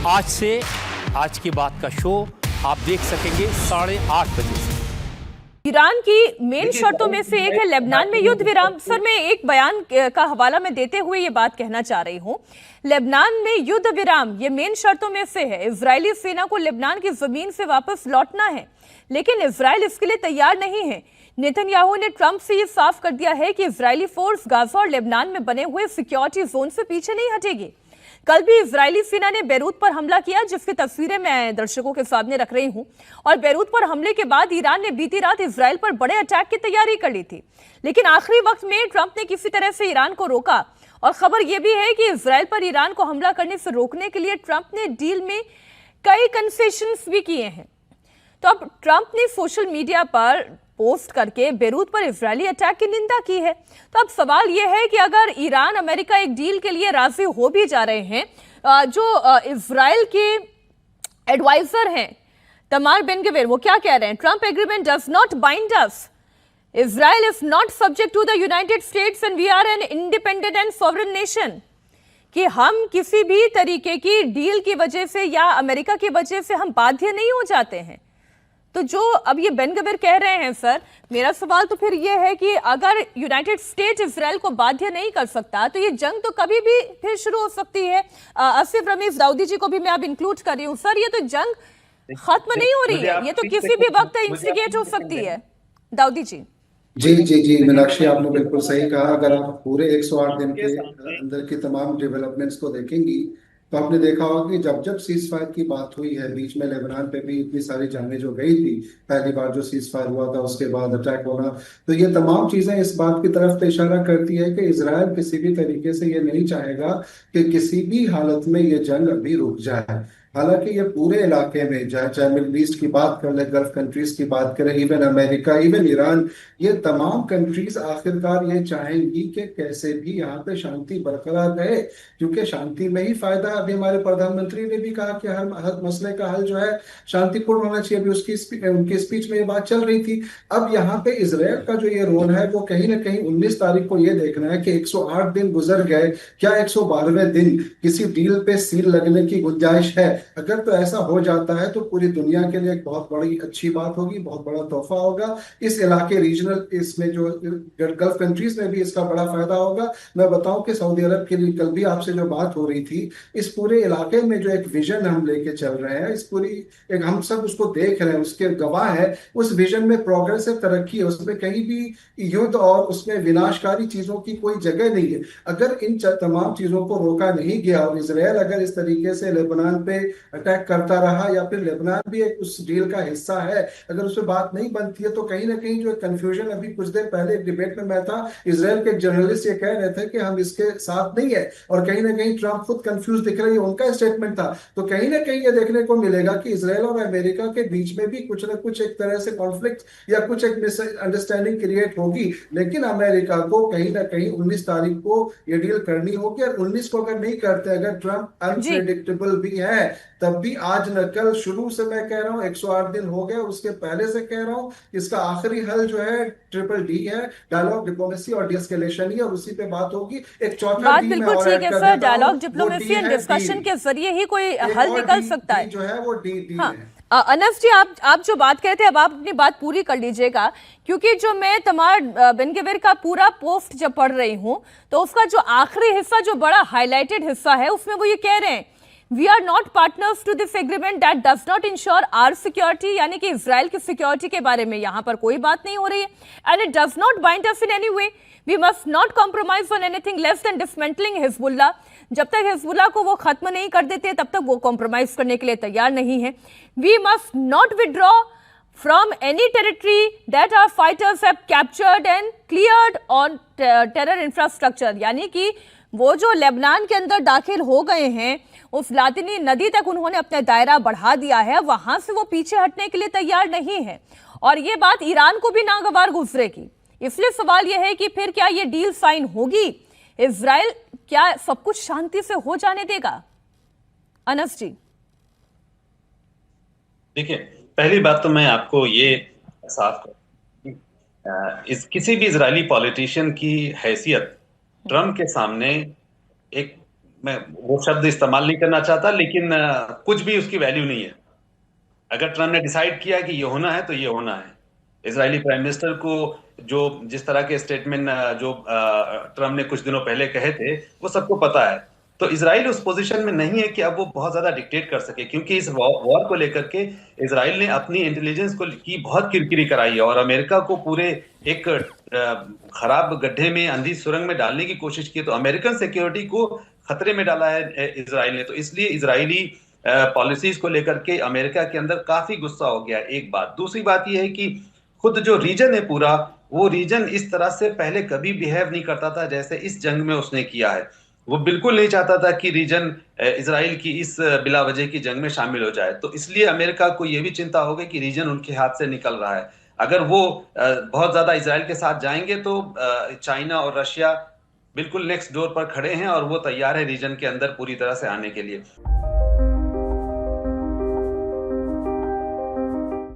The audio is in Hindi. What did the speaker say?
आज से आज की बात का शो आप देख सकेंगे 8:30 बजे से। ईरान की मेन शर्तों में से एक है लेबनान में युद्ध विराम। सर, मैं एक बयान का हवाला में देते हुए ये बात कहना चाह रही हूँ, लेबनान में युद्ध विराम ये मेन शर्तों में से है। इजरायली सेना को लेबनान की जमीन से वापस लौटना है, लेकिन इजराइल इसके लिए तैयार नहीं है। नेतन्याहू ने ट्रंप से ये साफ कर दिया है कि इजरायली फोर्स गाजा और लेबनान में बने हुए सिक्योरिटी जोन से पीछे नहीं हटेगी। कल भी इजरायली सेना ने बेरूत पर हमला किया, जिसकी तस्वीरें मैं दर्शकों के सामने रख रही हूं। और बेरूत पर हमले के बाद ईरान ने बीती रात इजराइल पर बड़े अटैक की तैयारी कर ली थी, लेकिन आखिरी वक्त में ट्रंप ने किसी तरह से ईरान को रोका। और खबर यह भी है कि इजराइल पर ईरान को हमला करने से रोकने के लिए ट्रंप ने डील में कई कंसेशंस भी किए हैं। तो अब ट्रंप ने सोशल मीडिया पर पोस्ट करके बेरूत पर इजरायली अटैक की निंदा की है। तो अब सवाल यह है कि अगर ईरान अमेरिका एक डील के लिए राजी हो भी जा रहे हैं, जो इजराइल के एडवाइजर हैं तमार बेन-गवीर, वो क्या कह रहे हैं? Trump agreement does not bind us, Israel is not subject to the United States and we are an independent and sovereign nation. कि हम किसी भी तरीके की डील की वजह से या अमेरिका की वजह से हम बाध्य नहीं हो जाते हैं। तो जो अब ये बेन-गवीर कह रहे हैं, सर, मेरा सवाल तो फिर ये है कि अगर यूनाइटेड स्टेट इजराइल को बाध्य नहीं कर सकता तो ये जंग तो कभी भी फिर शुरू हो सकती है। आसिफ रमीज दाऊदी जी को भी मैं अब इंक्लूड कर रही हूँ। सर, ये तो जंग खत्म नहीं हो रही है, ये तो किसी भी वक्त इंस्टिगेट हो सकती है। दाऊदी जी। जी मीनाक्षी, आपने बिल्कुल सही कहा। अगर आप पूरे 108 दिन के अंदर की तमाम डेवलपमेंट्स को देखेंगी तो आपने देखा होगा कि जब जब सीज फायर की बात हुई है, बीच में लेबनान पे भी इतनी सारी जंगें जो गई थी, पहली बार जो सीज फायर हुआ था उसके बाद अटैक होना, तो ये तमाम चीजें इस बात की तरफ तो इशारा करती है कि इजराइल किसी भी तरीके से ये नहीं चाहेगा कि किसी भी हालत में ये जंग अभी रुक जाए। हालांकि ये पूरे इलाके में, चाहे मिडल ईस्ट की बात कर ले, गल्फ कंट्रीज की बात करें, इवन अमेरिका, इवन ईरान, ये तमाम कंट्रीज आखिरकार ये चाहेंगी कि कैसे भी यहाँ पे शांति बरकरार रहे, क्योंकि शांति में ही फायदा है। अभी हमारे प्रधानमंत्री ने भी कहा कि हर मसले का हल जो है शांतिपूर्ण होना चाहिए। अभी उनकी स्पीच में ये बात चल रही थी। अब यहाँ पे इजराइल का जो ये रोल है वो कहीं ना कहीं 19 तारीख को ये देखना है कि 108 दिन गुजर गए, क्या 112वें दिन किसी डील पे सील लगने की गुंजाइश है? अगर तो ऐसा हो जाता है तो पूरी दुनिया के लिए एक बहुत बड़ी अच्छी बात होगी, बहुत बड़ा तोहफा होगा। इस इलाके रीजनल, इसमें जो गल्फ कंट्रीज में भी इसका बड़ा फायदा होगा। मैं बताऊं कि सऊदी अरब के लिए कल भी आपसे जो बात हो रही थी, इस पूरे इलाके में जो एक विजन हम लेके चल रहे हैं, इस पूरी एक हम सब उसको देख रहे हैं, उसके गवाह है। उस विजन में प्रोग्रेस है, तरक्की है, उसमें कहीं भी युद्ध और उसमें विनाशकारी चीजों की कोई जगह नहीं है। अगर इन तमाम चीजों को रोका नहीं गया और इजराइल अगर इस तरीके से लेबनान पे अटैक करता रहा, या फिर लेबनान भी एक उस डील का हिस्सा है, अगर उस पर बात नहीं बनती है, तो कहीं ना कहीं जो कंफ्यूजन, अभी कुछ देर पहले एक डिबेट में मैं था, इजराइल के जर्नलिस्ट ये कह रहे थे कि हम इसके साथ नहीं है, और कहीं ना कहीं ट्रंप खुद कंफ्यूज दिख रही है, उनका स्टेटमेंट था। तो कहीं ना कहीं ये देखने को मिलेगा कि इजराइल और अमेरिका के बीच में भी कुछ ना कुछ एक तरह से कॉन्फ्लिक्ट या कुछ एक मिसअंडरस्टैंडिंग क्रिएट होगी। लेकिन अमेरिका को कहीं ना कहीं 19 तारीख को ये डील करनी होगी, और 19 को अगर नहीं करते, अगर ट्रंप अनप्रेडिक्टेबल भी है, तब भी आज न कल, शुरू से मैं कह रहा हूं 108 दिन हो गए, उसके पहले से कह रहा हूं, इसका आखिरी हल जो है ट्रिपल डी है, डायलॉग, डिप्लोमेसी और डिस्कलेशन ही, और उसी पे बात होगी। एक चौथा बात बिल्कुल ठीक है sir, dialogue, diplomacy and discussion के जरिए ही कोई हल निकल सकता है। जो है वो डी है। अनस जी, आप जो बात कह रहे थे, अब आप अपनी बात पूरी कर लीजिएगा, क्योंकि जो मैं तमार बेन-गवीर का पूरा पोस्ट जब पढ़ रही हूं तो उसका जो आखिरी हिस्सा, जो बड़ा हाईलाइटेड हिस्सा है, उसमें वो ये कह रहे हैं, We are not partners to this agreement that does not ensure our security, यानी कि इजराइल की सिक्योरिटी के बारे में यहाँ पर कोई बात नहीं हो रही है। And it does not bind us in any way. We must not compromise on anything less than dismantling Hezbollah. जब तक हिजबुल्लाह को वो खत्म नहीं कर देते तब तक वो कॉम्प्रोमाइज करने के लिए तैयार नहीं है। We must not withdraw from any territory that our fighters have captured and cleared on terror infrastructure, यानी कि वो जो लेबनान के अंदर दाखिल हो गए हैं, उस लातिनी नदी तक उन्होंने अपना दायरा बढ़ा दिया है, वहां से वो पीछे हटने के लिए तैयार नहीं है। और ये बात ईरान को भी नागवार गुजरेगी। इसलिए सवाल यह है कि फिर क्या ये डील साइन होगी? इजराइल क्या सब कुछ शांति से हो जाने देगा? अनस जी। देखिए, पहली बात तो मैं आपको ये साफ इस किसी भी इजरायली पॉलिटिशियन की हैसियत ट्रंप के सामने एक मैं वो शब्द इस्तेमाल नहीं करना चाहता, लेकिन कुछ भी उसकी वैल्यू नहीं है। अगर ट्रम्प ने डिसाइड किया कि ये होना है तो ये होना है। इजरायली प्राइम मिनिस्टर को जो जिस तरह के स्टेटमेंट जो ट्रम्प ने कुछ दिनों पहले कहे थे, वो सबको पता है। तो इजराइल उस पोजीशन में नहीं है कि अब वो बहुत ज्यादा डिक्टेट कर सके, क्योंकि इस वॉर को लेकर के इजराइल ने अपनी इंटेलिजेंस को की बहुत किरकिरी कराई है और अमेरिका को पूरे एक खराब गड्ढे में, अंधी सुरंग में डालने की कोशिश की। तो अमेरिकन सिक्योरिटी को खतरे में डाला है इजराइल ने। तो इसलिए इजरायली पॉलिसीज को लेकर के अमेरिका के अंदर काफी गुस्सा हो गया। एक बात। दूसरी बात यह है कि खुद जो रीजन है पूरा, वो रीजन इस तरह से पहले कभी बिहेव नहीं करता था जैसे इस जंग में उसने किया है। वो बिल्कुल नहीं चाहता था कि रीजन इजराइल की इस बिला वजह की जंग में शामिल हो जाए। तो इसलिए अमेरिका को यह भी चिंता हो गई कि रीजन उनके हाथ से निकल रहा है। अगर वो बहुत ज्यादा इजराइल के साथ जाएंगे तो चाइना और रशिया बिल्कुल नेक्स्ट डोर पर खड़े हैं और वो तैयार है रीजन के अंदर पूरी तरह से आने के लिए।